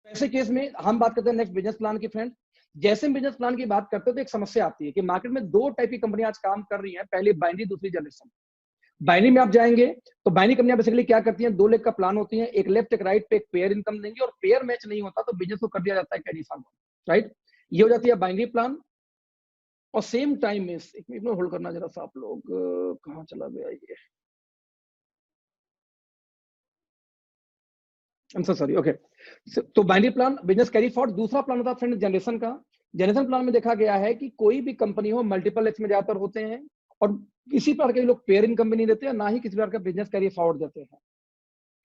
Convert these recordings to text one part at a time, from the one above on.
ऐसे केस में हम बात करते हैं नेक्स्ट बिजनेस प्लान की फ्रेंड। जैसे बिजनेस प्लान की बात करते हैं तो एक समस्या आती है कि मार्केट में दो टाइप की कंपनी आज काम कर रही है, पहली बाइनरी, दूसरी जनरेशन। बाइनरी में आप जाएंगे तो बाइनरी कंपनियां बेसिकली क्या करती हैं, 2 लेग का प्लान होती है, एक लेफ्ट एक राइट पे एक पेयर इनकम देंगी, और पेयर मैच नहीं होता तो बिजनेस को कर दिया जाता है कैरी फॉरवर्ड, राइट। ये हो जाती है बाइनरी प्लान। और सेम टाइम में एक मिनट होल्ड करना जरा सा, आप लोग कहाँ चला गया ये, सॉरी, ओके। तो binary plan business carry forward. दूसरा प्लान होता है फ्रेंड जनरेशन का। जनरेशन प्लान में देखा गया है कि कोई भी कंपनी हो मल्टीपल एक्स में ज्यादातर होते हैं, और किसी प्रकार के लोग पेयर इनकम भी नहीं देते हैं, ना ही किसी प्रकार का बिजनेस कैरी फॉरवर्ड देते हैं,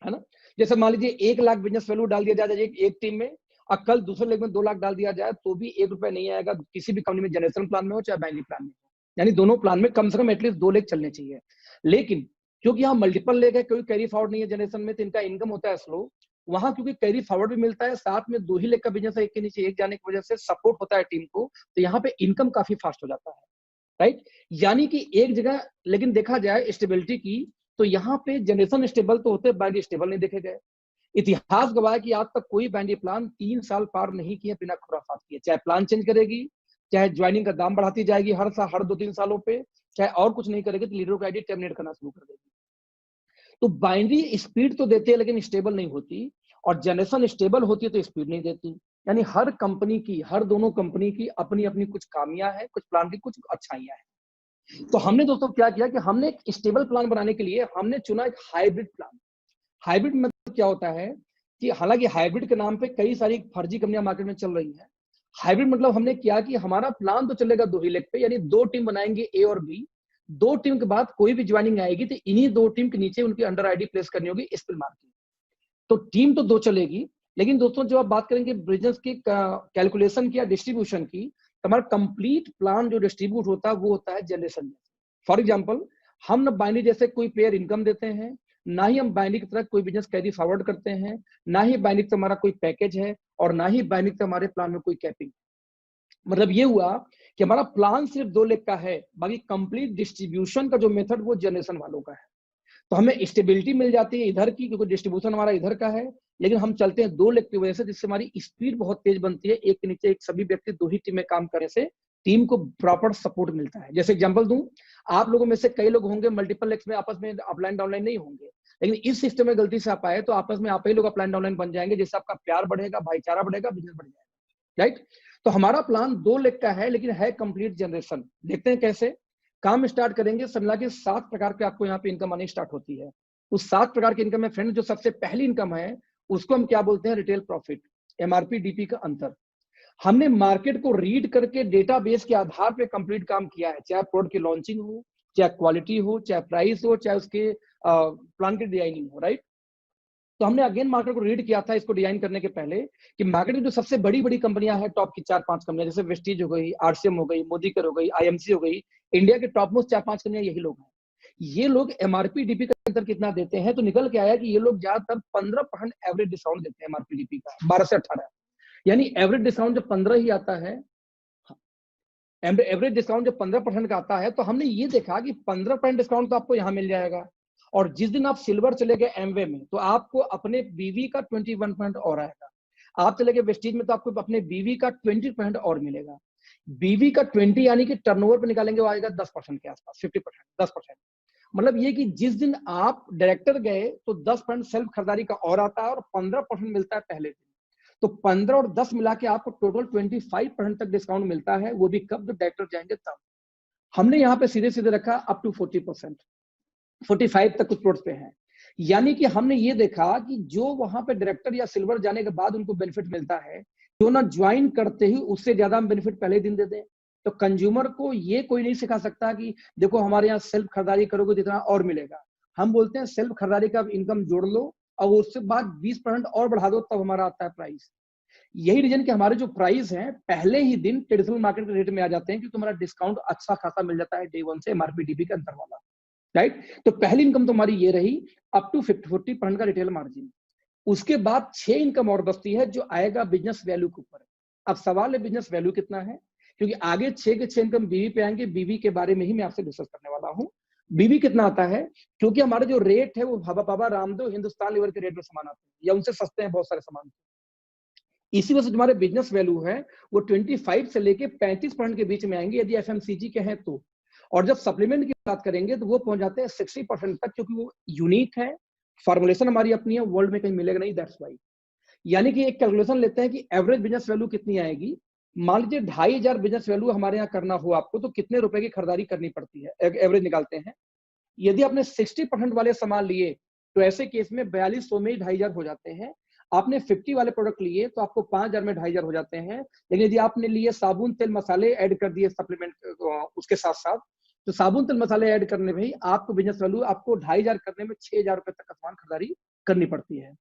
है ना। जैसे मान लीजिए 1 लाख बिजनेस वैल्यू डाल दिया जाए एक टीम में, और कल दूसरे लेग में 2 लाख डाल दिया जाए तो भी 1 रुपया नहीं आएगा, किसी भी कंपनी में जनरेशन प्लान में हो चाहे बाइनरी प्लान में हो। यानी दोनों प्लान में कम से कम एटलीस्ट 2 लेग चलने चाहिए। लेकिन क्योंकि यहाँ मल्टीपल लेग है, कोई कैरी फॉरवर्ड नहीं है जनरेशन में, तो इनका इनकम होता है स्लो। वहां क्योंकि कैरी फॉरवर्ड भी मिलता है, साथ में 2 ही लेग का बिजनेस है, एक के नीचे एक जाने की वजह से सपोर्ट होता है टीम को, तो यहाँ पे इनकम काफी फास्ट हो जाता है, राइट। यानी कि एक जगह लेकिन देखा जाए स्टेबिलिटी की, तो यहाँ पे जनरेशन स्टेबल तो होते, बाइनरी स्टेबल नहीं देखे गए। इतिहास गवाह है कि आज तक कोई बाइनरी प्लान 3 साल पार नहीं किए बिना खुराफात किए। चाहे प्लान चेंज करेगी, चाहे ज्वाइनिंग का दाम बढ़ाती जाएगी हर साल, हर 2-3 सालों पे, चाहे और कुछ नहीं करेगी तो लीडरों का आईडी टर्मिनेट करना शुरू कर देगी। तो बाइनरी स्पीड तो देती है लेकिन स्टेबल नहीं होती, और जनरेशन स्टेबल होती है तो स्पीड नहीं देती। यानी हर कंपनी की, हर दोनों कंपनी की अपनी अपनी कुछ खामियां हैं, कुछ प्लान की कुछ अच्छाइयां हैं। तो हमने दोस्तों क्या किया कि हमने एक स्टेबल प्लान बनाने के लिए हमने चुना एक हाइब्रिड प्लान। हाइब्रिड मतलब क्या होता है कि हालांकि हाइब्रिड के नाम पे कई सारी फर्जी कंपनियां मार्केट में चल रही हैं। हाइब्रिड मतलब हमने किया कि हमारा प्लान तो चलेगा 2 ही लेग पे, यानी 2 टीम बनाएंगे ए और बी। 2 टीम के बाद कोई भी ज्वाइनिंग आएगी तो इन्हीं 2 टीम के नीचे उनकी अंडर आईडी प्लेस करनी होगी स्पिल मार्केट। तो टीम तो 2 चलेगी, लेकिन दोस्तों जब आप बात करेंगे बिजनेस की कैलकुलेशन की या डिस्ट्रीब्यूशन की, तो हमारा कंप्लीट प्लान जो डिस्ट्रीब्यूट होता है वो होता है जनरेशन में। फॉर एग्जाम्पल, हम न बाइनरी जैसे कोई पेयर इनकम देते हैं, ना ही हम बाइनरी की तरह कोई बिजनेस कैरी फॉरवर्ड करते हैं, ना ही बाइनरी से हमारा कोई पैकेज है, और ना ही बाइनरी से हमारे प्लान में कोई कैपिंग। मतलब ये हुआ कि हमारा प्लान सिर्फ 2 लेग का है, बाकी कंप्लीट डिस्ट्रीब्यूशन का जो मेथड वो जनरेशन वालों का है। तो हमें स्टेबिलिटी मिल जाती है इधर की, क्योंकि डिस्ट्रीब्यूशन हमारा इधर का है, लेकिन हम चलते हैं 2 लेग की वजह से, जिससे हमारी स्पीड बहुत तेज बनती है। एक के नीचे एक सभी व्यक्ति 2 ही टीम में काम करने से टीम को प्रॉपर सपोर्ट मिलता है। जैसे एग्जांपल दूं, आप लोगों में से कई लोग होंगे मल्टीपल लेग्स में आपस में अपलाइन डाउनलाइन नहीं होंगे, लेकिन इस सिस्टम में गलती से आप आए तो आपस में आप ही लोग अपलाइन डाउनलाइन बन जाएंगे, जिससे आपका प्यार बढ़ेगा, भाईचारा बढ़ेगा, बिजनेस बढ़ जाएगा, राइट। तो हमारा प्लान 2 लेग का है लेकिन है कंप्लीट जनरेशन। देखते हैं कैसे काम स्टार्ट करेंगे। समझा के 7 प्रकार के आपको यहाँ पे इनकम आनी स्टार्ट होती है। उस 7 प्रकार की इनकम में फ्रेंड जो सबसे पहली इनकम है उसको हम क्या बोलते हैं, रिटेल प्रॉफिट, एमआरपी डीपी का अंतर। हमने मार्केट को रीड करके डेटाबेस के आधार पे कंप्लीट काम किया है, चाहे प्रोडक्ट की लॉन्चिंग हो, चाहे क्वालिटी हो, चाहे प्राइस हो, चाहे उसके प्लान की डिजाइनिंग हो, राइट। तो हमने अगेन मार्केट को रीड किया था इसको डिजाइन करने के पहले कि मार्केट में जो सबसे बड़ी बड़ी कंपनियां हैं, टॉप की 4-5 कंपनियां, जैसे वेस्टीज हो गई, आरसीएम हो गई, मोदीकर हो गई, आईएमसी हो गई, इंडिया के टॉप मोस्ट 4-5 कंपनियां यही लोग हैं। ये लोग एमआरपी डीपी का अंतर कितना देते हैं, तो निकल के आया कि ये लोग ज्यादातर 15% एवरेज डिस्काउंट देते हैं एमआरपी डीपी का, 12 से 18। यानी एवरेज डिस्काउंट जब 15 ही आता है, एवरेज डिस्काउंट जब 15% का आता है, तो हमने ये देखा कि 15% डिस्काउंट तो आपको यहाँ मिल जाएगा, और जिस दिन आप सिल्वर चले गए एमवे में तो आपको अपने बीवी का 21% और आएगा। आप चले गए वेस्टीज में तो आपको अपने बीवी का 20% और मिलेगा। बीवी का 20 यानी कि टर्नओवर पे निकालेंगे वो आएगा 10% के आसपास, 50%, 10%। मतलब ये कि जिस दिन आप डायरेक्टर गए तो 10% सेल्फ खरीदारी का और आता है, और 15% मिलता है पहले दिन। तो 15 और 10 मिला के आपको टोटल 25% तक डिस्काउंट मिलता है, वो भी कब जब डायरेक्टर जाएंगे तब। हमने यहाँ पे सीधे सीधे रखा अप टू 40%, 45 तक कुछ प्लॉट्स पे है। यानी कि हमने ये देखा कि जो वहां पे डायरेक्टर या सिल्वर जाने के बाद उनको बेनिफिट मिलता है, तो ना ज्वाइन करते ही उससे ज्यादा हम बेनिफिट पहले दिन दे दें। तो कंज्यूमर को ये कोई नहीं सिखा सकता कि देखो हमारे यहाँ सेल्फ खरीदारी करोगे जितना और मिलेगा। हम बोलते हैं सेल्फ खरीदारी का इनकम जोड़ लो और उससे बाद 20% और बढ़ा दो, तब हमारा आता है प्राइस। यही रीजन कि हमारे जो प्राइस हैं पहले ही दिन ट्रेडिशनल मार्केट के रेट में आ जाते हैं, क्योंकि हमारा डिस्काउंट अच्छा खासा मिल जाता है डे 1 से एमआरपी डीपी के अंदर वाला, राइट। तो पहली इनकम तो हमारी ये रही अप टू 40% का रिटेल मार्जिन। उसके बाद 6 इनकम और बचती है जो आएगा बिजनेस वैल्यू के ऊपर। अब सवाल है बिजनेस वैल्यू कितना है, क्योंकि आगे 6 के 6 इनकम बीवी पे आएंगे, बीवी के बारे में ही मैं आपसे डिस्कस करने वाला हूँ। बीवी कितना आता है, क्योंकि हमारे जो रेट है वो बाबा रामदेव हिंदुस्तान लीवर के रेट में सामान आते हैं या उनसे सस्ते हैं बहुत सारे सामान। इसी वजह से तुम्हारे बिजनेस वैल्यू है वो 25 से लेके 35% के बीच में आएंगे यदि एफएमसीजी के हैं तो। और जब सप्लीमेंट की बात करेंगे तो वो पहुंच जाते हैं 60% तक, क्योंकि वो यूनिक है, फॉर्मुलेशन हमारी अपनी है, वर्ल्ड में कहीं मिलेगा नहीं, दैट्स वाई। यानी कि एक कैलकुलेशन लेते हैं कि एवरेज बिजनेस वैल्यू कितनी आएगी। मान लीजिए 2500 बिजनेस वैल्यू हमारे यहाँ करना हो आपको, तो कितने रुपए की खरीदारी करनी पड़ती है, एवरेज निकालते हैं। यदि आपने 60% वाले सामान लिए तो ऐसे केस में 4200 में ही 2500 हो जाते हैं। आपने 50 वाले प्रोडक्ट लिए तो आपको 5000 में 2500 हो जाते हैं। लेकिन यदि आपने लिए साबुन तेल मसाले ऐड कर दिए सप्लीमेंट उसके साथ साथ, तो साबुन तेल मसाले ऐड करने में ही आपको बिजनेस वैल्यू आपको 2500 करने में 6000 रुपए तक का सामान खरीदारी करनी पड़ती है।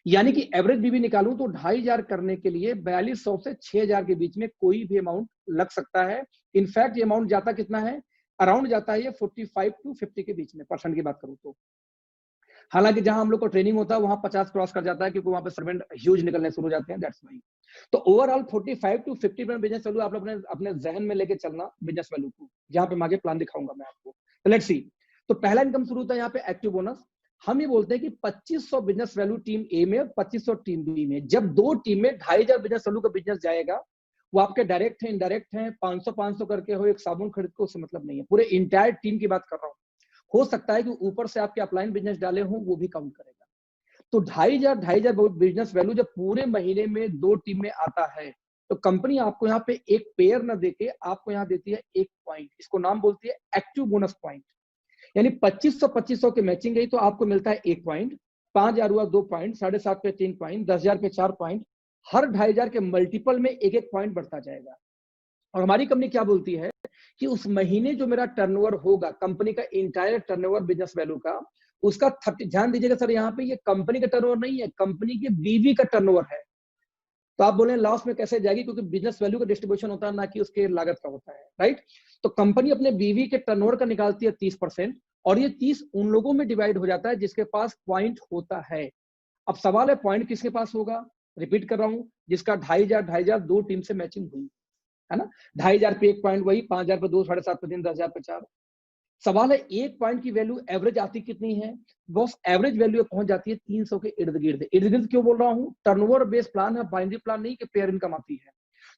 यानी कि एवरेज बीवी निकालूं तो 2500 करने के लिए 4200 से 6000 के बीच में कोई भी अमाउंट लग सकता है। इनफैक्ट ये अमाउंट जाता कितना है, अराउंड जाता है ये 45 टू 50 के बीच में, परसेंट की बात करूं तो। हालांकि जहां हम लोग को ट्रेनिंग होता है वहां 50 क्रॉस कर जाता है, क्योंकि वहां पे सर्वेंट ह्यूज निकलने शुरू हो जाते हैं, दैट्स वाई। तो ओवरऑल 45 टू 50% बिजनेस वैल्यू आप लोग अपने जहन में लेके चलना बिजनेस वैल्यू को, जहां पे आगे प्लान दिखाऊंगा मैं आपको। तो लेट्स सी। तो पहला इनकम शुरू होता है यहाँ पे एक्टिव बोनस। हम ये बोलते हैं कि 2500 बिजनेस वैल्यू टीम ए में और 2500 टीम बी में। जब दो टीम में 2500 बिजनेस वैल्यू का बिजनेस जाएगा, वो आपके डायरेक्ट है इनडायरेक्ट है, 500 करके हो, एक साबुन खरीद को, उससे मतलब नहीं है, पूरे इंटायर टीम की बात कर रहा हूँ। हो सकता है कि ऊपर से आपके अपलाइन बिजनेस डाले हो, वो भी काउंट करेगा। तो 2500 बिजनेस वैल्यू जब पूरे महीने में दो टीम में आता है, तो कंपनी आपको यहाँ पे एक पेयर ना देके आपको यहाँ देती है एक पॉइंट, इसको नाम बोलती है एक्टिव बोनस पॉइंट। यानी 2500 की मैचिंग गई तो आपको मिलता है एक पॉइंट, 5000 हुआ 2 पॉइंट, 7.5 पे 3 पॉइंट, 10,000 पे 4 पॉइंट, हर 2500 के मल्टीपल में एक एक पॉइंट बढ़ता जाएगा। और हमारी कंपनी क्या बोलती है कि उस महीने जो मेरा टर्नओवर होगा, कंपनी का इंटायर टर्नओवर बिजनेस वैल्यू का, उसका 30, ध्यान दीजिएगा सर, यहाँ पे ये कंपनी का टर्नओवर नहीं है, कंपनी के बीवी का टर्नओवर है। तो आप बोले लॉस में कैसे जाएगी, क्योंकि बिजनेस वैल्यू का डिस्ट्रीब्यूशन होता है, ना कि उसके लागत का होता है, राइट। तो कंपनी अपने बीवी के टर्नओवर का निकालती है 30%, और ये 30 उन लोगों में डिवाइड हो जाता है जिसके पास पॉइंट होता है। अब सवाल है पॉइंट किसके पास होगा, रिपीट कर रहा हूं, जिसका 2500 दो टीम से मैचिंग हुई है ना। 2500 पे एक पॉइंट, वही 5000 पे 2, 7.5 पे 3, 10,000 पे 4। सवाल है एक पॉइंट की वैल्यू एवरेज आती कितनी है, बॉस एवरेज वैल्यू पहुंच जाती है 300 के इर्द गिर्द। इर्द गिर्द क्यों बोल रहा हूं, टर्नओवर बेस्ड प्लान है, बाइनरी प्लान नहीं कि पेयर इनकम आती है।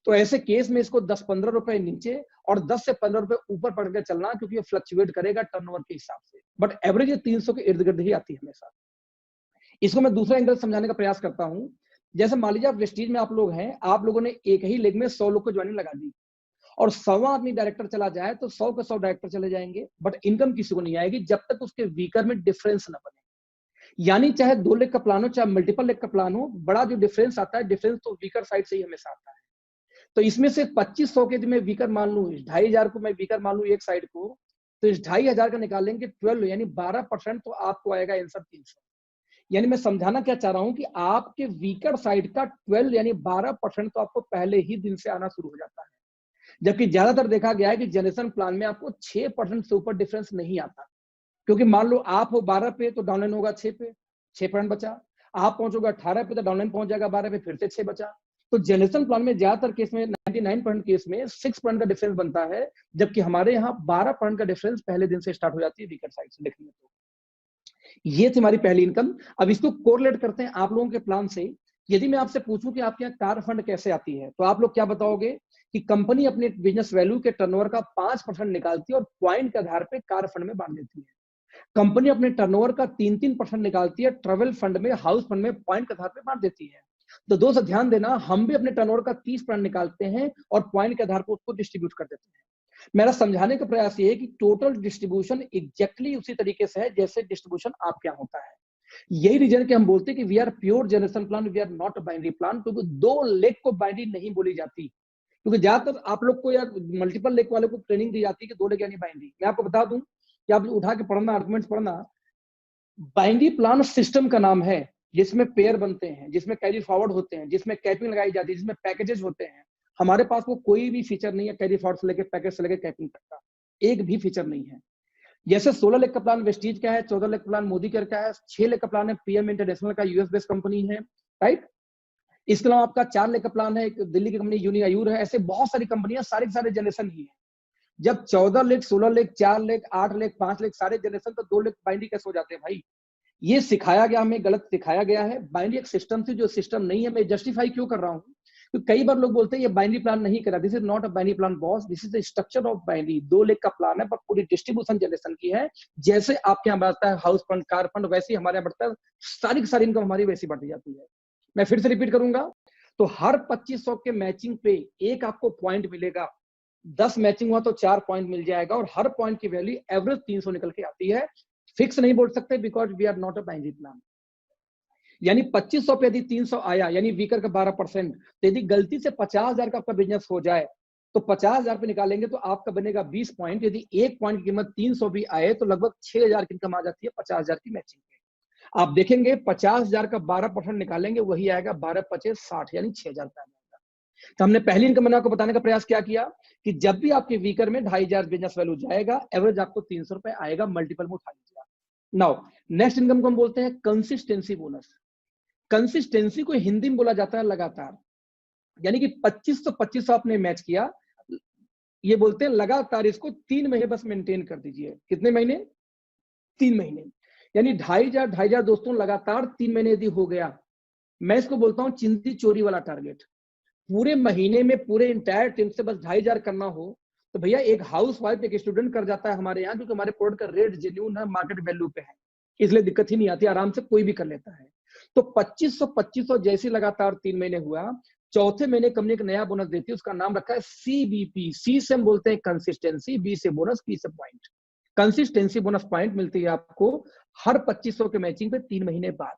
तो ऐसे केस में इसको 10-15 रुपए नीचे और 10 से 15 रुपए ऊपर पड़ के चलना, क्योंकि ये फ्लक्चुएट करेगा टर्नओवर के हिसाब से, बट एवरेज 300 के इर्द गिर्द ही आती है हमेशा। इसको मैं दूसरा एंगल समझाने का प्रयास करता हूं। जैसे मान लीजिए आप वेस्टीज में आप लोग हैं, आप लोगों ने एक ही लेग में 100 लोग को ज्वाइनिंग लगा दी, और 100 आदमी डायरेक्टर चला जाए तो 100 के 100 डायरेक्टर चले जाएंगे, बट इनकम किसी को नहीं आएगी जब तक उसके वीकर में डिफरेंस ना बने। यानी चाहे 2 लेग का प्लान हो, चाहे मल्टीपल लेग का प्लान हो, बड़ा जो डिफरेंस आता है, डिफरेंस तो वीकर साइड से ही हमेशा आता है। तो इसमें से 2500 के मैं वीकर मान लू, 2500 को मैं वीकर मान लू एक साइड को, तो इस 2500 का निकालेंगे 12, यानी 12%, तो आपको आएगा आंसर 300। यानी मैं समझाना क्या चाह रहा हूं कि आपके वीकर साइड का 12 यानी 12% तो आपको पहले ही दिन से आना शुरू हो जाता है। जबकि ज्यादातर देखा गया है कि जनरेशन प्लान में आपको 6% से ऊपर डिफरेंस नहीं आता, क्योंकि मान लो आप हो 12 पे तो डाउनलाइन होगा 6 पे, 6% बचा। आप पहुंचोगे 18 पे तो डाउनलाइन पहुंच जाएगा 12 पे, फिर से 6 बचा। तो जनरेशन प्लान में ज्यादातर केस में 99% केस में 6% का डिफरेंस बनता है, जबकि हमारे यहाँ 12% का डिफरेंस पहले दिन से स्टार्ट हो जाती है वीकर साइड से देखने में। तो ये थी हमारी पहली इनकम। अब इसको कोरिलेट करते हैं आप लोगों के प्लान से। यदि मैं आपसे पूछूं कि आपके यहाँ कार फंड कैसे आती है, तो आप लोग क्या बताओगे कि कंपनी अपने बिजनेस वैल्यू के टर्नओवर का 5% निकालती है और पॉइंट के आधार पे कार फंड में बांट देती है। कंपनी अपने टर्नओवर का 3% निकालती है ट्रेवल फंड में, हाउस फंड में, पॉइंट के आधार पे बांट देती है। तो दोस्तों ध्यान देना, हम भी अपने टर्नओवर का 30% निकालते हैं और पॉइंट के आधार पर उसको डिस्ट्रीब्यूट कर देते हैं। मेरा समझाने का प्रयास ये है कि टोटल डिस्ट्रीब्यूशन एग्जैक्टली उसी तरीके से है जैसे डिस्ट्रीब्यूशन आपके यहाँ होता है। यही रीजन के हम बोलते हैं कि we are pure generation plan, we are not binary plan, क्योंकि 2 लेग को बाइनरी नहीं बोली जाती। क्योंकि ज्यादातर आप लोग को या मल्टीपल लेग वाले को ट्रेनिंग दी जाती है कि 2 लेग यानी बाइनरी। मैं आपको बता दूं कि आप उठा के पढ़ना, आर्गुमेंट्स पढ़ना, बाइनरी प्लान सिस्टम का नाम है जिसमें पेयर बनते हैं, जिसमें कैरी फॉरवर्ड होते हैं, जिसमें कैपिंग लगाई जाती है, जिसमें पैकेजेस होते हैं। हमारे पास वो कोई भी फीचर नहीं है कैरी फॉरवर्ड से लेकर पैकेज से लेकर कैपिंग तक का, एक भी फीचर नहीं है। जैसे 16 लेग का प्लान वेस्टीज का है, 14 लेग का प्लान मोदी केयर का है, 6 लेग का प्लान है पीएम इंटरनेशनल का, यूएस बेस्ड कंपनी है, राइट। इसके अलावा आपका 4 लेग का प्लान है, दिल्ली की कंपनी यूनिआयूर है। ऐसे बहुत सारी कंपनियां, सारे जनरेशन ही है। जब 14 leg, 16 leg, 4 leg, 8 leg, 5 leg सारे जनरेशन, तो 2 लेग बाइनरी कैसे हो जाते हैं भाई? ये सिखाया गया, हमें गलत सिखाया गया है। बाइनरी एक सिस्टम थी जो सिस्टम नहीं है। मैं जस्टिफाई क्यों कर रहा हूँ तो कई बार लोग बोलते हैं ये बाइनरी प्लान नहीं करा, this is not a binary plan boss, this is the structure of binary. 2 लेख का प्लान है पर पूरी डिस्ट्रीब्यूशन जनरेशन की है। जैसे आपके यहाँ बढ़ता है हाउस फंड, कार फंड, वैसे ही हमारे यहाँ बढ़ता है, सारी की सारी इनकम हमारी वैसी बढ़ती जाती है। मैं फिर से रिपीट करूंगा, तो हर 2500 के मैचिंग पे एक आपको पॉइंट मिलेगा, 10 मैचिंग हुआ तो 4 पॉइंट मिल जाएगा, और हर पॉइंट की वैल्यू एवरेज 300 निकल के आती है। फिक्स नहीं बोल सकते because we are not a binary plan. यानी 2500 पे यदि 300 आया, यानी वीकर का 12%, तो यदि गलती से 50,000 का आपका बिजनेस हो जाए तो 50,000 पे निकालेंगे तो आपका बनेगा 20 पॉइंट। यदि एक पॉइंट की कीमत 300 भी आए तो लगभग 6,000 की इनकम आ जाती है 50,000 की मैचिंग पे। आप देखेंगे 50,000 का 12% निकालेंगे, वही आएगा 12×5 = 60, यानी 6,000 पे आ जाएगा। तो हमने पहली इनकम मैंने आपको बताने का प्रयास क्या किया कि जब भी आपके वीकर में 2,500 बिजनेस वैल्यू जाएगा, एवरेज आपको 300 रुपए आएगा, मल्टीपल में उठा लीजिएगा। नाउ नेक्स्ट इनकम को हम बोलते हैं कंसिस्टेंसी बोनस। कंसिस्टेंसी को हिंदी में बोला जाता है लगातार, यानी कि 2500 आपने मैच किया, ये बोलते हैं लगातार, इसको 3 महीने बस मेंटेन कर दीजिए। कितने महीने? 3 महीने, यानी 2,500 दोस्तों लगातार 3 महीने यदि हो गया, मैं इसको बोलता हूं चिंदी चोरी वाला टारगेट। पूरे महीने में पूरे इंटायर टीम से बस 2,500 करना हो तो भैया एक हाउस वाइफ, एक स्टूडेंट कर जाता है हमारे यहाँ, क्योंकि हमारे प्रोडक्ट का रेट जेन्युइन है, मार्केट वैल्यू पे है, इसलिए दिक्कत ही नहीं आती, आराम से कोई भी कर लेता है। तो 2500 जैसे लगातार 3 महीने हुआ, चौथे महीने कंपनी एक नया बोनस देती है, उसका नाम रखा है CBP। सी से हम बोलते हैं कंसिस्टेंसी, बी से बोनस, पी से पॉइंट। कंसिस्टेंसी बोनस पॉइंट मिलती है आपको हर 2500 के मैचिंग पे 3 महीने बाद।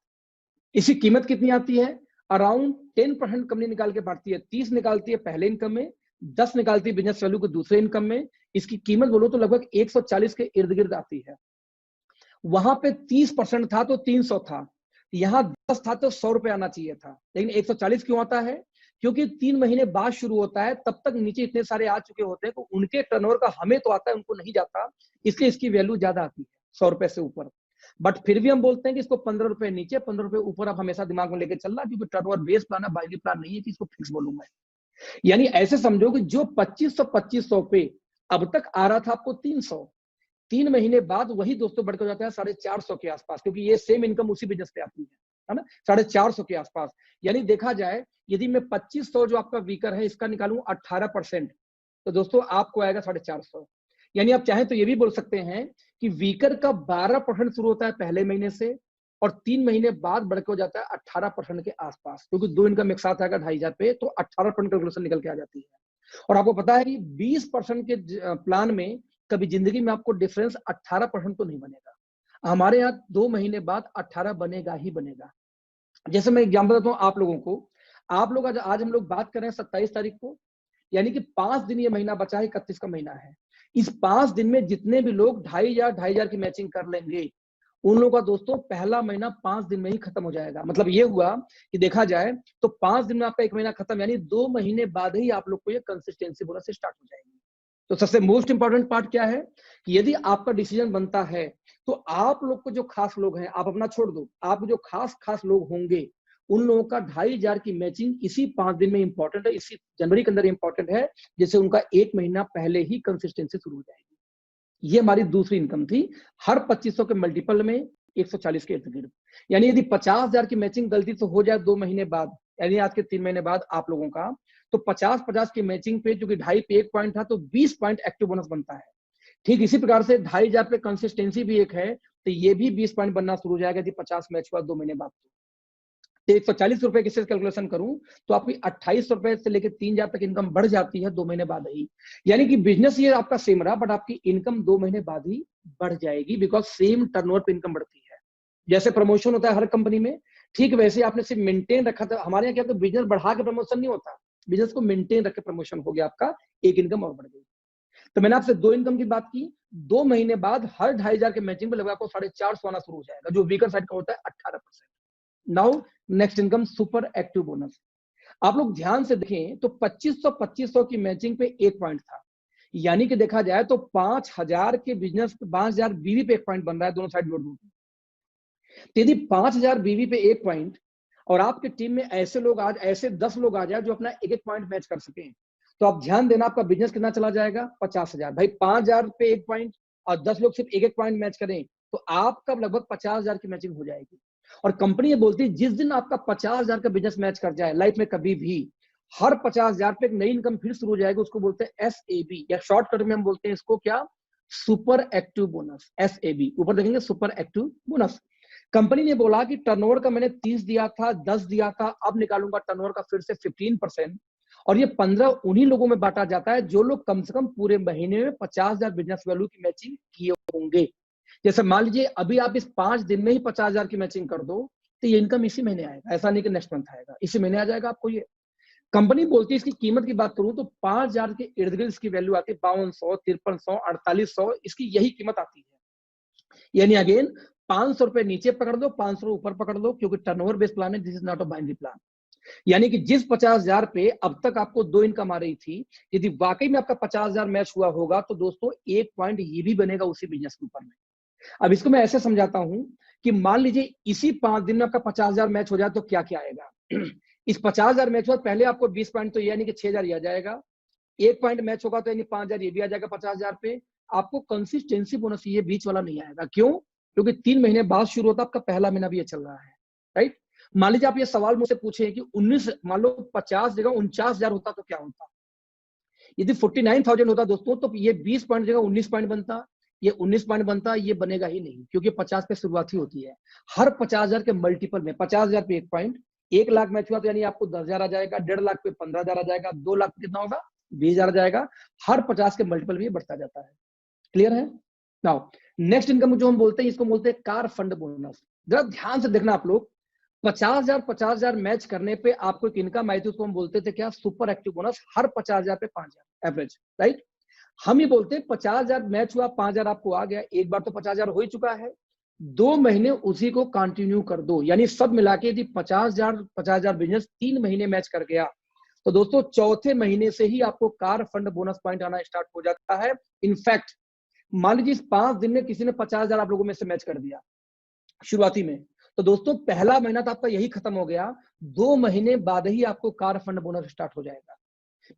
इसकी कीमत कितनी आती है? अराउंड 10% कंपनी निकाल के बांटती है, 30 निकालती है पहले इनकम में, 10 निकालती है बिजनेस वैल्यू को दूसरे इनकम में। इसकी कीमत बोलो तो लगभग 140 के इर्द गिर्द आती है। वहां पे 30% था तो 300 था, यहां 10 था तो 100 रुपए आना चाहिए था, लेकिन 140 क्यों आता है? क्योंकि 3 महीने बाद शुरू होता है, तब तक नीचे इतने सारे आ चुके होते हैं तो उनके टर्नओवर का हमें तो आता है, उनको नहीं जाता, इसलिए इसकी वैल्यू ज्यादा आती है 100 रुपए से ऊपर। बट फिर भी हम बोलते हैं कि इसको 15 रुपए नीचे 15 रुपए ऊपर आप हमेशा दिमाग में लेके चलना, क्योंकि टर्नओवर बेस प्लान है, बाइनरी प्लान नहीं है कि इसको फिक्स बोलूंगा। यानी ऐसे समझो कि जो 2500 पे अब तक आ रहा था आपको 300, 3 महीने बाद वही दोस्तों बढ़ कर जाता है 450 के आसपास, क्योंकि ये सेम इनकम उसी बिजनेस पे आती है ना, 450 के आसपास। यानी देखा जाए यदि मैं 2500 जो आपका वीकर है इसका निकालूं 18%, तो दोस्तों आपको आएगा 450। यानी आप चाहें तो ये भी बोल सकते हैं कि वीकर का 12% शुरू होता है पहले महीने से, और 3 महीने बाद बढ़कर हो जाता है 18% के आसपास, क्योंकि 2 इनकम एक साथ आएगा 2,500 पे, तो 18% कैलकुलेशन निकल के आ जाती है। और आपको पता है कि 20% के प्लान में कभी जिंदगी में आपको डिफरेंस 18% तो नहीं बनेगा, हमारे यहाँ 2 महीने बाद 18 बनेगा ही बनेगा। जैसे मैं एग्जाम्पल देता हूँ आप लोगों को, आप लोग आज हम लोग बात कर रहे हैं 27 तारीख को, यानी कि 5 दिन ये महीना बचा है, 31 का महीना है। इस 5 दिन में जितने भी लोग 2,500 की मैचिंग कर लेंगे, उन लोगों का दोस्तों पहला महीना 5 दिन में ही खत्म हो जाएगा। मतलब ये हुआ कि देखा जाए तो 5 दिन में आपका 1 महीना खत्म, यानी 2 महीने बाद ही आप लोग को ये कंसिस्टेंसी बोनस स्टार्ट हो जाएगी। तो सबसे मोस्ट इंपॉर्टेंट पार्ट क्या है कि यदि आपका डिसीजन बनता है तो आप लोग को जो खास लोग हैं, आप अपना छोड़ दो, आप जो खास लोग होंगे उन लोगों का 2,500 की मैचिंग इसी 5 दिन में इंपॉर्टेंट है, इसी जनवरी के अंदर इंपॉर्टेंट है, जिससे उनका 1 महीना पहले ही कंसिस्टेंसी शुरू हो जाएगी। ये हमारी दूसरी इनकम थी, हर 2500 के मल्टीपल में 140 के इर्द गिर्द। यानी यदि 50,000 की मैचिंग गलती से हो जाए 2 महीने बाद, यानी आज के 3 महीने बाद आप लोगों का, तो 50-50 की मैचिंग पे, जो कि 2.5 पे 1 पॉइंट था, तो 20 पॉइंट एक्टिव बोनस बनता है। ठीक इसी प्रकार से 2,500 पे कंसिस्टेंसी भी एक है, तो ये भी 20 पॉइंट बनना शुरू हो जाएगा यदि 50 मैच हुआ 2 महीने बाद। तो 140 रुपए की कैलकुलेशन करूं तो आपकी 28 रुपए से लेकर 3,000 तक इनकम बढ़ जाती है 2 महीने बाद ही। यानी कि बिजनेस ये आपका सेम रहा, बट आपकी इनकम 2 महीने बाद ही बढ़ जाएगी, बिकॉज सेम टर्नओवर पे इनकम बढ़ती है। जैसे प्रमोशन होता है हर कंपनी में, ठीक वैसे आपने सिर्फ मेंटेन रखा था। हमारे यहाँ क्या, तो बिजनेस बढ़ा के प्रमोशन नहीं होता, बिजनेस को मेंटेन रख के प्रमोशन हो गया, आपका एक इनकम और बढ़ गई। तो मैंने आपसे 2 इनकम की बात की, 2 महीने बाद हर 2,500 के मैचिंग पे लगभग आपको 450 आना शुरू हो जाएगा, जो वीकर साइड का होता है 18%। Now next income super active bonus. आप लोग ध्यान से देखें तो 2500 की मैचिंग पे 1 पॉइंट था, यानी कि देखा जाए तो 5,000 के बिजनेस पे 5,000 बीवी पे 1 पॉइंट बन रहा है, दोनों साइड जोड़ दो। तो यदि 5,000 बीवी पे 1 पॉइंट और आपकी टीम में ऐसे लोग आज ऐसे 10 लोग आ जाए जो अपना 1-1 पॉइंट मैच कर सकें, तो आप ध्यान देना आपका बिजनेस कितना चला जाएगा, 50,000। भाई 5,000 पे 1 पॉइंट और 10 लोग सिर्फ 1-1 पॉइंट मैच करें तो आपका लगभग 50,000 की मैचिंग हो जाएगी। और कंपनी ये बोलती है जिस दिन आपका 50,000 का बिजनेस मैच कर जाए, लाइफ में कभी भी हर 50,000 पे एक नई इनकम फिर शुरू हो जाएगी, उसको बोलते हैं SAB, या शॉर्टकट में हम बोलते हैं इसको क्या, सुपर एक्टिव बोनस, SAB। ऊपर देखेंगे सुपर एक्टिव बोनस। कंपनी ने बोला कि टर्नओवर का मैंने 30 दिया था, 10 दिया था, अब निकालूंगा टर्नओवर का फिर से 15%, और ये 15 उन्हीं लोगों में बांटा जाता है जो लोग कम से कम पूरे महीने में 50,000 बिजनेस वैल्यू की मैचिंग किए होंगे। जैसे मान लीजिए अभी आप इस 5 दिन में ही 50,000 की मैचिंग कर दो, तो ये इनकम इसी महीने आएगा, ऐसा नहीं कि नेक्स्ट मंथ आएगा, इसी महीने आ जाएगा आपको ये। कंपनी बोलती है, इसकी कीमत की बात करूं तो 5,000 के इर्द गिर्द इसकी वैल्यू आती है, 5200, 5300, 4800, इसकी यही कीमत आती है। यानी अगेन 500 रुपए नीचे पकड़ दो, 500 ऊपर पकड़ दो, क्योंकि टर्नओवर बेस्ड प्लान है, this is not a binary plan. यानी कि जिस 50,000 पे अब तक आपको 2 इनकम आ रही थी, यदि वाकई में आपका 50,000 मैच हुआ होगा तो दोस्तों एक पॉइंट ये भी बनेगा उसी बिजनेस के ऊपर में। अब इसको मैं ऐसे समझाता हूं कि मान लीजिए इसी 5 दिन में आपका 50,000 मैच हो जाए तो क्या क्या आएगा। इस 50,000 मैच हुआ, पहले आपको 20 पॉइंट तो यानी कि 6,000 आ जाएगा, एक पॉइंट मैच होगा तो यानी 5,000 ये भी आ जाएगा 50,000 पे। आपको कंसिस्टेंसी बोनस ये बीच वाला नहीं आएगा, क्यों? क्योंकि 3 महीने बाद शुरू होता, आपका पहला महीना भी ये चल रहा है, राइट। मान लीजिए आप ये सवाल मुझसे पूछे कि 19, मान लो 50 जगह 49,000 होता तो क्या होता। यदि 49,000 होता दोस्तों तो ये 20 पॉइंट जगह 19 पॉइंट बनता, ये 19 पॉइंट बनता, ये बनेगा ही नहीं, क्योंकि 50 पे शुरुआत ही होती है। हर 50,000 के मल्टीपल में 50,000 पे एक पॉइंट, 1 लाख मैच हुआ तो यानी आपको 10,000 आ जाएगा, 1.5 लाख पे 15,000 आ जाएगा, 2 लाख पे कितना होगा, 20,000 आ जाएगा। हर 50 के मल्टीपल भी बढ़ता जाता है। क्लियर है? नाउ नेक्स्ट इनकम जो हम बोलते हैं, इसको बोलते हैं कार फंड बोनस। जरा ध्यान से देखना आप लोग, 50,000 मैच करने पे आपको एक इनकम आई थी, उसको हम बोलते थे क्या, सुपर एक्टिव बोनस। हर 50,000 पे 5,000 एवरेज, राइट। हम ही बोलते हैं 50,000 मैच हुआ, 5,000 आपको आ गया, एक बार तो 50,000 हो ही चुका है, 2 महीने उसी को कंटिन्यू कर दो। यानी सब मिला के यदि 50,000 बिजनेस 3 महीने मैच कर गया तो दोस्तों चौथे महीने से ही आपको कार फंड बोनस पॉइंट आना स्टार्ट हो जाता है। इनफैक्ट मान लीजिए इस 5 दिन में किसी ने 50,000 आप लोगों में से मैच कर दिया शुरुआती में, तो दोस्तों पहला महीना तो आपका यही खत्म हो गया, 2 महीने बाद ही आपको कार फंड बोनस स्टार्ट हो जाएगा।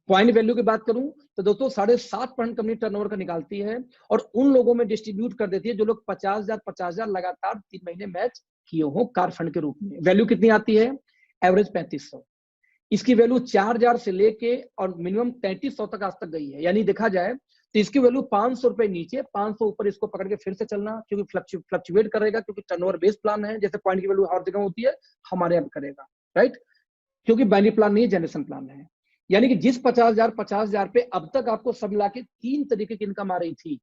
पॉइंट वैल्यू की बात करूं तो दोस्तों 7.5% कंपनी टर्नओवर का निकालती है और उन लोगों में डिस्ट्रीब्यूट कर देती है जो लोग 50,000 लगातार 3 महीने मैच किए हो कार फंड के रूप में। वैल्यू कितनी आती है? एवरेज 3500। इसकी वैल्यू 4,000 से लेके और मिनिमम 3300 तक आज तक गई है। यानी देखा जाए तो इसकी वैल्यू 500 रुपए नीचे, 500 ऊपर, इसको पकड़ के फिर से चलना, क्योंकि फ्लक्चुएट करेगा, क्योंकि टर्नओवर बेस्ड प्लान है। जैसे पॉइंट की वैल्यू हर जगह होती है, हमारे यहाँ करेगा, राइट, क्योंकि बाइनरी प्लान नहीं, जनरेशन प्लान है। यानी कि जिस 50,000 पे अब तक आपको सब मिला के 3 तरीके की इनकम आ रही थी,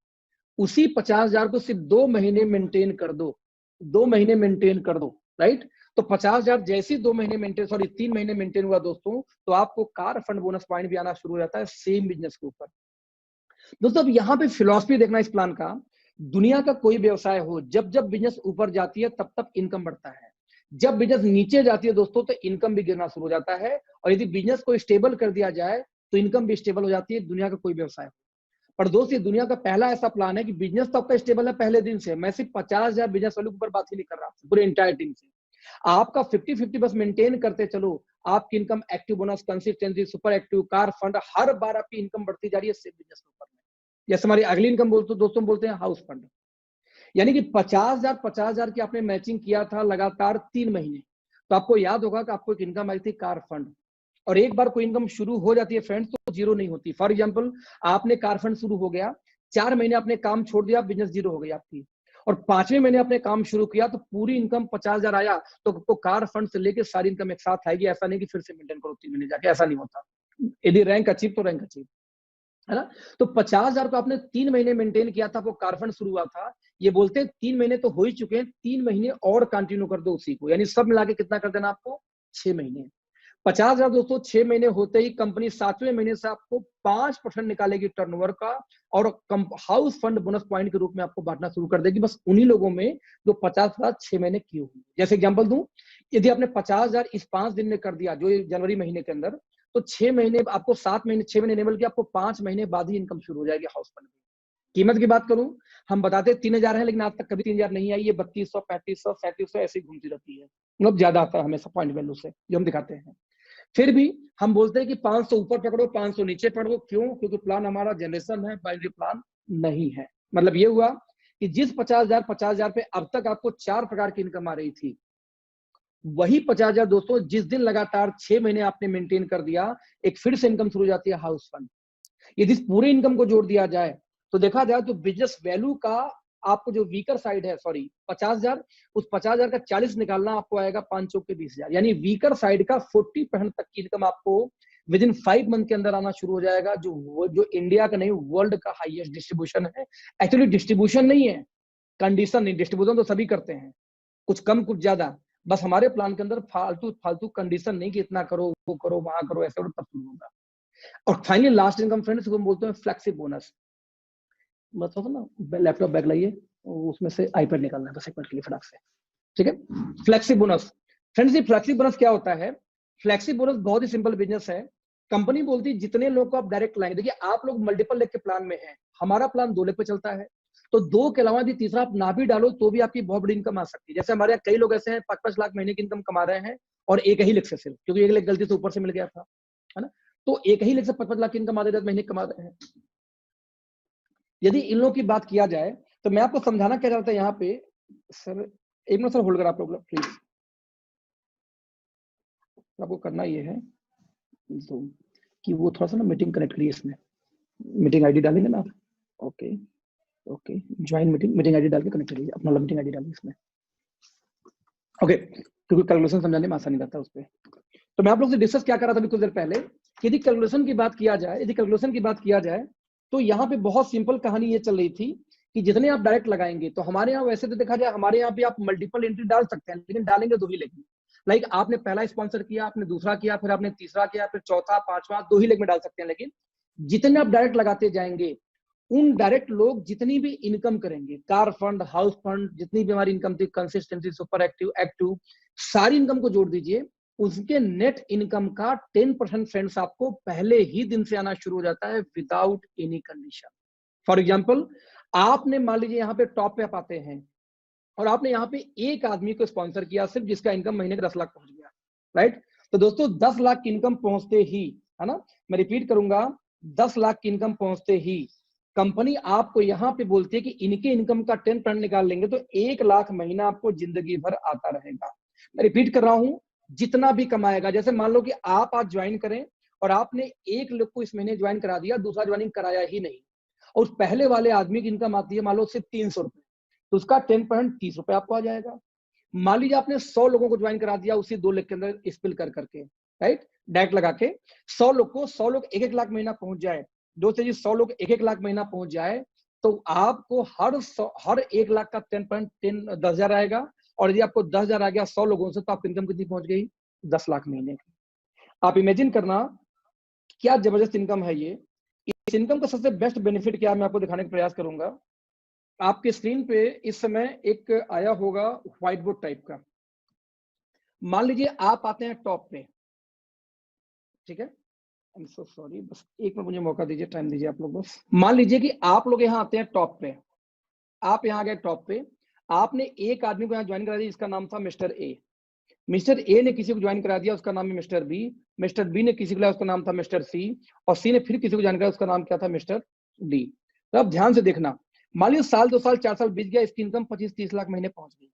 उसी 50,000 को सिर्फ 2 महीने मेंटेन कर दो, 2 महीने मेंटेन कर दो, राइट। तो 50,000 जैसे 2 महीने मेंटेन, सॉरी 3 महीने मेंटेन हुआ दोस्तों, तो आपको कार फंड बोनस पॉइंट भी आना शुरू हो जाता है सेम बिजनेस के ऊपर। दोस्तों अब यहाँ पे फिलॉसफी देखना इस प्लान का, दुनिया का कोई व्यवसाय हो, जब जब बिजनेस ऊपर जाती है तब तब इनकम बढ़ता है, जब बिजनेस नीचे जाती है दोस्तों तो इनकम भी गिरना शुरू हो जाता है। और यदि बिजनेस को स्टेबल कर दिया जाए तो इनकम भी स्टेबल हो जाती है, दुनिया का कोई व्यवसाय हो। पर दोस्त ये दुनिया का पहला ऐसा प्लान है कि बिजनेस तो आपका स्टेबल है पहले दिन से। मैं सिर्फ 50,000 बिजनेस वालों के ऊपर बात ही नहीं कर रहा, पूरे इंटायर टीम से। आपका 50-50 बस मेंटेन करते चलो, आपकी income, active bonus, consistency, super active, car fund, हर बार आपकी इनकम बढ़ती जा रही है सेम बिजनेस के ऊपर में। जैसे हमारी अगली इनकम दोस्तों बोलते हैं हाउस फंड। यानी कि 50,000 की आपने मैचिंग किया था लगातार 3 महीने, तो आपको याद होगा कि आपको एक इनकम आई थी कार फंड। और एक बार कोई इनकम शुरू हो जाती है फ्रेंड्स तो जीरो नहीं होती। फॉर एग्जांपल आपने कार फंड शुरू हो गया, 4 महीने आपने काम छोड़ दिया, बिजनेस जीरो हो गई आपकी, और 5वें महीने आपने काम शुरू किया तो पूरी इनकम 50,000 आया, तो आपको कार फंड से लेके सारी इनकम एक साथ आएगी। ऐसा नहीं कि फिर से मेंटेन करो 3 महीने जाके, ऐसा नहीं होता। यदि रैंक अचीव तो रैंक अचीव, है ना। तो 50,000 को आपने 3 महीने मेंटेन किया था, वो कारफंड शुरू हुआ था। ये बोलते हैं 3 महीने तो हो ही चुके हैं, 3 महीने और कंटिन्यू कर दो उसी को, यानी सब मिला के कितना कर देना आपको, 6 महीने। 50,000 दोस्तों 6 महीने होते ही कंपनी 7वें महीने से आपको 5% निकालेगी टर्नओवर का, और हाउस फंड बोनस पॉइंट के रूप में आपको बांटना शुरू कर देगी, बस उन्हीं लोगों में जो 50,000 6 महीने किए होंगे। जैसे एग्जांपल दूं, यदि आपने 50,000 इस 5 दिन में कर दिया, जो जनवरी महीने के अंदर, तो 6 महीने आपको 7 महीने 6 महीने इनेबल किया, आपको 5 महीने बाद ही इनकम शुरू हो जाएगी हाउस फंड में। कीमत की बात करूं, हम बताते 3,000 है, लेकिन आज तक कभी 3,000 नहीं आई। ये 3200, 3500, 3700 ऐसे ही घूमती रहती है, मतलब ज्यादा आता है हमेशा पॉइंट वैल्यू से जो हम दिखाते हैं। फिर भी हम बोलते हैं कि 500 ऊपर पकड़ो, 500 नीचे पकड़ो। क्यों? क्योंकि प्लान हमारा जनरेशन है, बाइनरी प्लान नहीं है। मतलब ये हुआ कि जिस 50,000 पे अब तक आपको 4 प्रकार की इनकम आ रही थी, वही 50,000 दोस्तों जिस दिन लगातार 6 महीने आपने मेंटेन कर दिया, एक फिर से इनकम शुरू हो जाती है हाउस फंड। यदि इस पूरे इनकम को जोड़ दिया जाए तो देखा जाए तो बिजनेस वैल्यू का आपको जो वीकर साइड है, सॉरी 50,000, उस 50,000 का 40 निकालना आपको आएगा 5 चौक के 20,000, यानी वीकर साइड का 40% तक की इनकम आपको विद इन 5 मंथ के अंदर आना शुरू हो जाएगा, जो इंडिया का नहीं वर्ल्ड का हाईएस्ट डिस्ट्रीब्यूशन है। एक्चुअली डिस्ट्रीब्यूशन नहीं है, कंडीशन नहीं, डिस्ट्रीब्यूशन तो सभी करते हैं, कुछ कम कुछ ज्यादा, बस हमारे प्लान के अंदर फालतू फालतू कंडीशन नहीं कि इतना करो वो करो वहां करो ऐसे तब होगा। और फाइनली लास्ट इनकम फ्रेंड्स को हम बोलते हैं फ्लेक्सी बोनस। मतलब ना लैपटॉप बैग लाइए, उसमें से आईपैड निकालना है बस 1 मिनट के लिए फटाक से, ठीक है। फ्लेक्सी बोनस फ्रेंड्स, ये फ्लेक्सी बोनस क्या होता है? फ्लेक्सी बोनस बहुत ही सिंपल बिजनेस है। कंपनी बोलती है जितने लोग को आप डायरेक्ट लाएंगे, देखिए आप लोग मल्टीपल लेग के प्लान में हैं, हमारा प्लान 2 लेग पे चलता है, तो 2 के अलावा भी तीसरा आप ना भी डालो तो भी आपकी बहुत बड़ी इनकम आ सकती है। जैसे हमारे यहाँ कई लोग ऐसे हैं 5-5 लाख महीने की इनकम कमा रहे हैं और एक ही लेग से सिर्फ, क्योंकि एक लेग गलती से ऊपर से मिल गया था, है ना, तो एक ही लेग से 5-5 लाख की इनकम आधे महीने कमा रहे हैं। यदि इन लोगों की बात किया जाए तो मैं आपको समझाना क्या चाहता है यहाँ पे, सर 1 मिनट सर होल्ड कर आप लोग प्लीज। आपको करना ये है तो कि वो थोड़ा सा ना मीटिंग कनेक्ट करिए, इसमें मीटिंग आईडी डालेंगे ना आप, okay okay, join meeting ID डाल के कनेक्ट करिए, अपना मीटिंग आईडी डालिए इसमें, ओके, क्योंकि कैलकुलेशन समझाने में आसानी रहता है उस पर। तो मैं आप लोग से डिस्कस क्या कर रहा था अभी कुछ देर पहले, यदि कैलकुलेशन की बात किया जाए तो यहाँ पे बहुत सिंपल कहानी ये चल रही थी कि जितने आप डायरेक्ट लगाएंगे, तो हमारे यहाँ वैसे तो देखा जाए हमारे यहाँ पे आप मल्टीपल एंट्री डाल सकते हैं, लेकिन डालेंगे 2 ही लेग में। लाइक आपने पहला स्पॉन्सर किया, आपने दूसरा किया, फिर आपने तीसरा किया, फिर चौथा, पांचवा, 2 ही लेग में डाल सकते हैं। लेकिन जितने आप डायरेक्ट लगाते जाएंगे, उन डायरेक्ट लोग जितनी भी इनकम करेंगे, कार फंड, हाउस फंड, जितनी भी हमारी इनकम थी, कंसिस्टेंसी, सुपर एक्टिव, एक्टिव, सारी इनकम को जोड़ दीजिए, उसके नेट इनकम का 10% फ्रेंड्स आपको पहले ही दिन से आना शुरू हो जाता है without any condition. For example, आपने मान लीजिए यहाँ पे टॉप पे आप आते हैं और आपने यहाँ पे एक आदमी को स्पॉन्सर किया सिर्फ, जिसका इनकम महीने का 10 लाख पहुंच गया, राइट। तो दोस्तों 10 लाख की इनकम पहुंचते ही, है ना, मैं रिपीट करूंगा, 10 लाख की इनकम पहुंचते ही कंपनी आपको यहाँ पे बोलती है कि इनके इनकम का 10% निकाल लेंगे तो 1 लाख महीना आपको जिंदगी भर आता रहेगा। मैं रिपीट कर रहा हूं, जितना भी कमाएगा, जैसे मान लो कि आप आज ज्वाइन करें और आपने एक लोग को इस महीने ज्वाइन करा दिया, दूसरा ज्वाइनिंग कराया ही नहीं, और पहले वाले आदमी की इनकम आती है मान लो सिर्फ 300 रुपए, तो उसका 10% 30 रुपए आपको आ जाएगा। मान लीजिए आपने 100 लोगों को ज्वाइन करा दिया उसी 2 लेग के अंदर स्पिल कर करके, राइट, डायरेक्ट लगा के 100 लोग 1-1 लाख महीना पहुंच जाए, दोस्तों जी 100 लोग 1-1 लाख महीना पहुंच जाए तो आपको हर 1 लाख का 10,000 आएगा, और यदि आपको 10,000 आ गया 100 लोगों से, तो आपकी इनकम कितनी पहुंच गई? 10 लाख महीने की। आप इमेजिन करना क्या जबरदस्त इनकम है ये। इस इनकम का सबसे बेस्ट बेनिफिट क्या है, मैं आपको दिखाने का प्रयास करूंगा। आपके स्क्रीन पे इस समय एक आया होगा व्हाइट बोर्ड टाइप का। मान लीजिए आप आते हैं टॉप पे, ठीक है, आई एम सो सॉरी, बस 1 मिनट मुझे मौका दीजिए, टाइम दीजिए आप लोग बस। मान लीजिए कि आप लोग यहाँ आते हैं टॉप पे, आप यहाँ गए टॉप पे, आपने एक आदमी को यहाँ ज्वाइन करा दिया जिसका नाम था मिस्टर ए, मिस्टर ए ने किसी को ज्वाइन करा दिया उसका नाम है मिस्टर बी, मिस्टर बी ने किसी को लाया उसका नाम था मिस्टर सी, और सी ने फिर किसी को ज्वाइन करा उसका नाम क्या था? Mister D. तो अब ध्यान से देखना, मान लीजिए साल 2 साल 4 साल बीत गया, इसकी इनकम 25-30 लाख महीने पहुंच गई,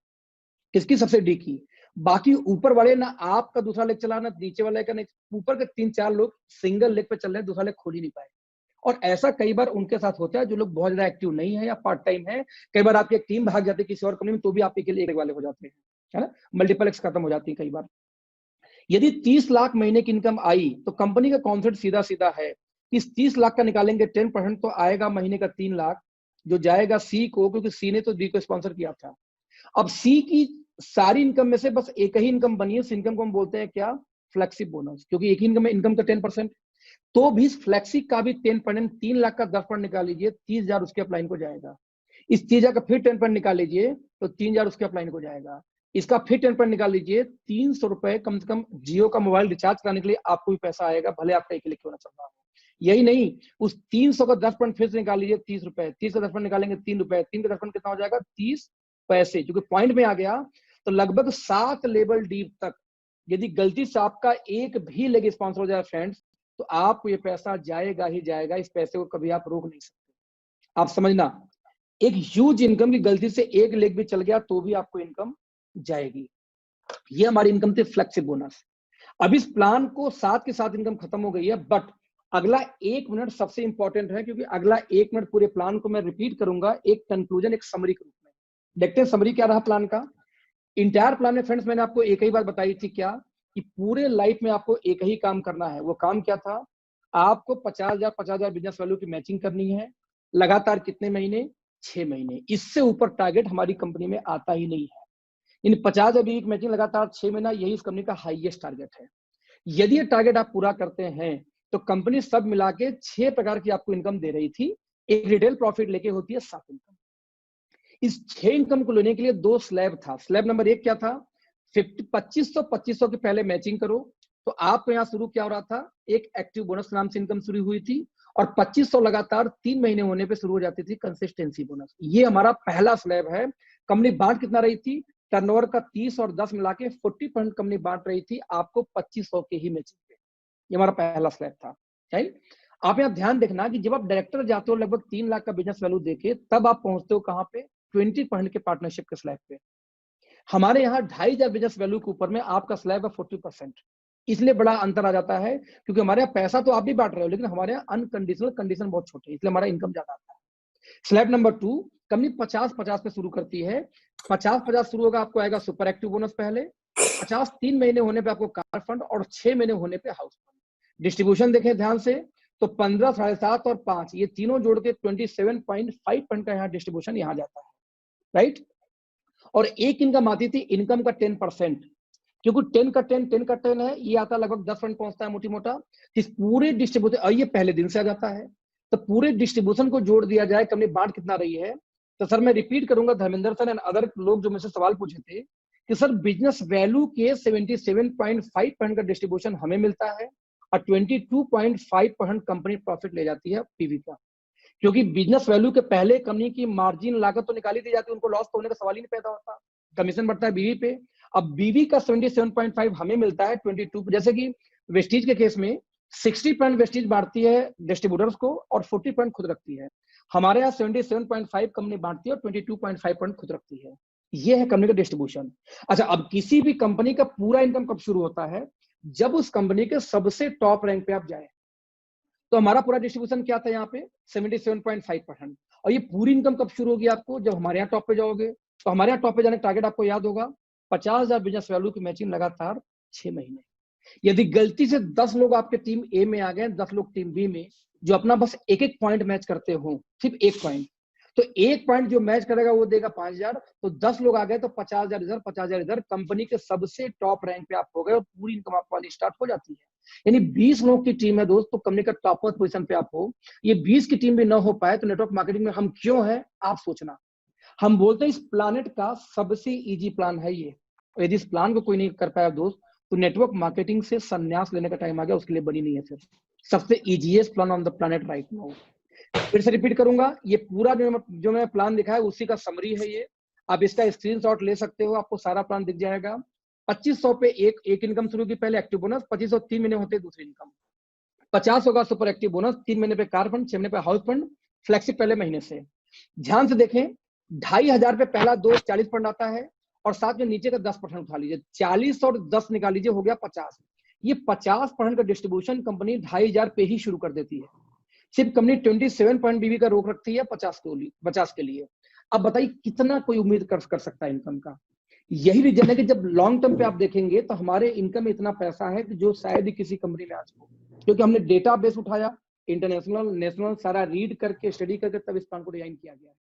किसकी? सबसे डी की। बाकी ऊपर वाले ना आपका दूसरा लेग चला, ना नीचे वाले का, ऊपर के 3-4 लोग सिंगल लेग पे चल रहे हैं, दूसरा लेग खोल ही नहीं पाए। और ऐसा कई बार उनके साथ होता है जो लोग बहुत ज्यादा एक्टिव नहीं है या पार्ट टाइम है। कई बार आपकी एक टीम भाग जाती है किसी और कंपनी में, तो भी आप के लिए एक वाले हो जाते हैं, है ना, मल्टीपल एक्स खत्म हो जाती है कई बार। यदि 30 लाख महीने की इनकम आई तो कंपनी का कॉन्सेप्ट सीधा सीधा है, इस 30 लाख का निकालेंगे 10% तो आएगा महीने का 3 लाख, जो जाएगा सी को, क्योंकि सी ने तो डी को स्पॉन्सर किया था। अब सी की सारी इनकम में से बस एक ही इनकम बनी है, उस इनकम को हम बोलते हैं क्या? फ्लेक्सी बोनस, क्योंकि एक ही इनकम है, इनकम का 10%, तो भी फ्लेक्सी का भी 10%, 3 लाख का 10% निकाल लीजिए, 30,000 उसके अपलाइन को जाएगा। इस 30,000 का फिर 10% निकाल लीजिए तो 3,000 उसके अपलाइन को जाएगा। इसका फिर 10% निकाल लीजिए, 300 रुपए कम से कम जियो का मोबाइल रिचार्ज कराने के लिए आपको भी पैसा आएगा, भले आपका एक क्लिक क्यों ना चल रहा हो। यही नहीं, उस 300 का 10% फिर से निकाल लीजिए, 30 रुपए, 30 का 10% निकालेंगे 3 रुपए, 3 का 10% कितना हो जाएगा? 30 पैसे, क्योंकि पॉइंट में आ गया। तो लगभग 7 लेवल डीप तक यदि गलती से आपका एक भी लेग स्पॉन्सर हो जाए फ्रेंड्स, तो आपको ये पैसा जाएगा ही जाएगा, इस पैसे को कभी आप रोक नहीं सकते। आप समझना, एक ह्यूज इनकम की गलती से एक लेग भी चल गया तो भी आपको इनकम जाएगी। ये हमारी इनकम थी फ्लेक्सिबल बोनस। अब इस प्लान को साथ के साथ इनकम खत्म हो गई है, बट अगला 1 मिनट सबसे इंपॉर्टेंट है, क्योंकि अगला 1 मिनट पूरे प्लान को मैं रिपीट करूंगा एक कंक्लूजन, एक समरी के रूप में। देखते हैं समरी क्या रहा प्लान का। इंटायर प्लान में फ्रेंड्स मैंने आपको एक ही बात बताई थी, क्या कि पूरे लाइफ में आपको एक ही काम करना है। वो काम क्या था? आपको 50,000 बिजनेस वैल्यू की मैचिंग करनी है। लगातार कितने महीने? 6 महीने। इससे ऊपर टारगेट हमारी कंपनी में आता ही नहीं है। इन 50,000 की मैचिंग लगातार 6 महीना, यही इस कंपनी का हाईएस्ट टारगेट है। यदि ये टारगेट आप पूरा करते हैं तो कंपनी सब मिला के 6 प्रकार की आपको इनकम दे रही थी। एक रिटेल प्रॉफिट लेके होती है 7 इनकम। इस 6 इनकम को लेने के लिए 2 स्लैब था। स्लैब नंबर 1 क्या था? 2500 की पहले मैचिंग करो। तो आपको यहाँ शुरू क्या हो रहा था? एक एक्टिव बोनस नाम से इनकम शुरू हुई थी, और 2500 लगातार 3 महीने होने पे शुरू हो जाती थी कंसिस्टेंसी बोनस। ये हमारा पहला स्लैब है। कंपनी बांट कितना रही थी? टर्नओवर का 30 और 10 मिला के 40% कंपनी बांट रही थी आपको 2500 के ही मैचिंग पे। ये हमारा पहला स्लैब था, राइट। आप यहाँ ध्यान देखना कि जब आप डायरेक्टर जाते हो लगभग 3 लाख का बिजनेस वैल्यू देके, तब आप पहुंचते हो कहां पे? 20% के पार्टनरशिप के स्लैब पे। हमारे यहाँ 2,500 बिजनेस वैल्यू के ऊपर में आपका स्लैब है 40%। इसलिए बड़ा अंतर आ जाता है, क्योंकि हमारे यहाँ पैसा तो आप भी बांट रहे हो, लेकिन हमारे यहाँ अनकंडीशनल कंडीशन बहुत छोटे, इसलिए हमारा इनकम ज्यादा आता है। स्लैब नंबर 2, कंपनी 50-50 पे शुरू करती है। 50-50 शुरू होगा, आपको आएगा सुपर एक्टिव बोनस पहले, 50 3 महीने होने पे आपको कार फंड, और 6 महीने होने पे हाउस फंड। डिस्ट्रीब्यूशन देखें ध्यान से, तो 15, 7.5 और 5, ये तीनों जोड़ के 27.5% का यहाँ डिस्ट्रीब्यूशन यहाँ जाता है, राइट। और एक इनकम आती थी इनकम का 10%, क्योंकि 10 का 10 है, ये आता लगभग 10% पहुंचता है मोटी मोटा। इस पूरे डिस्ट्रीब्यूशन, और ये पहले दिन से आ जाता है, तो पूरे डिस्ट्रीब्यूशन को जोड़ दिया जाए, कंपनी बांट कितना रही है। तो सर मैं रिपीट करूंगा, धर्मेंद्र सर एंड अदर लोग जो मुझसे सवाल पूछे थे कि सर बिजनेस वैल्यू के 77.5% का डिस्ट्रीब्यूशन हमें मिलता है, और 22.5% कंपनी प्रॉफिट ले जाती है पीवी का। क्योंकि बिजनेस वैल्यू के पहले कंपनी की मार्जिन लागत तो निकाली दी जाती है, उनको लॉस तो होने का सवाल ही नहीं पैदा होता, कमीशन बढ़ता है बीवी पे। अब बीवी का 77.5 हमें मिलता है 22, जैसे कि वेस्टीज के केस में 60% वेस्टीज बांटती है डिस्ट्रीब्यूटर्स को, और 40% खुद रखती है। हमारे यहाँ 77.5 कंपनी बांटती है और 22.5% खुद रखती है। ये है कंपनी का डिस्ट्रीब्यूशन। अच्छा, अब किसी भी कंपनी का पूरा इनकम कब शुरू होता है? जब उस कंपनी के सबसे टॉप रैंक पे आप जाए। तो हमारा पूरा डिस्ट्रीब्यूशन क्या था यहाँ पे? 77.5%। और ये पूरी इनकम कब शुरू होगी आपको? जब हमारे यहाँ टॉप पे जाओगे। तो हमारे यहाँ टॉप पे जाने का टारगेट आपको याद होगा, 50,000 बिजनेस वैल्यू की मैचिंग लगातार 6 महीने। यदि गलती से 10 लोग आपके टीम ए में आ गए, 10 लोग टीम बी में, जो अपना बस एक एक पॉइंट मैच करते हो, सिर्फ एक पॉइंट, तो एक पॉइंट जो मैच करेगा वो देगा 5,000। तो 10 लोग आ गए तो 50,000 इधर, 50,000 इधर, कंपनी के सबसे टॉप रैंक पे आप हो गए, और पूरी इनकम आपको वाली स्टार्ट हो जाती है। यानी 20 लोग की टीम है दोस्त, तो कंपनी का टॉपर पोजीशन पे आप हो। ये 20 की टीम भी ना हो पाए तो नेटवर्क मार्केटिंग में हम क्यों है आप सोचना। हम बोलते हैं इस प्लानेट का सबसे इजी प्लान है ये। और यदि इस प्लान को कोई नहीं कर पाया दोस्त, तो नेटवर्क मार्केटिंग से संन्यास लेने का टाइम आ गया, उसके लिए बनी नहीं है। फिर सबसे easiest plan on the planet right now. फिर से रिपीट करूंगा, ये पूरा जो मैं प्लान दिखा है उसी का समरी है ये। आप इसका स्क्रीनशॉट ले सकते हो, आपको सारा प्लान दिख जाएगा। 2500 पे एक इनकम शुरू की पहले एक्टिव बोनस, 2500 3 महीने होते दूसरी इनकम। 50 होगा सुपर एक्टिव बोनस, 3 महीने पे कार फंड, 6 महीने पे हाउस फंड, फ्लेक्सिब पहले महीने से। ध्यान से देखें, 2,500 पे पहला 40% आता है, और साथ में नीचे का 10% उठा लीजिए, 40 और 10 निकाल लीजिए, हो गया 50। ये 50% का डिस्ट्रीब्यूशन कंपनी 2,500 पे ही शुरू कर देती है। सिर्फ कंपनी 27 बीवी का रोक रखती है 50 के लिए। अब बताइए कितना कोई उम्मीद कर सकता है इनकम का। यही रीजन है कि जब लॉन्ग टर्म पे आप देखेंगे तो हमारे इनकम में इतना पैसा है कि जो शायद ही किसी कंपनी में आज हो, क्योंकि हमने डेटा बेस उठाया, इंटरनेशनल नेशनल सारा रीड करके स्टडी करके तब इस प्लान को डिजाइन किया गया है।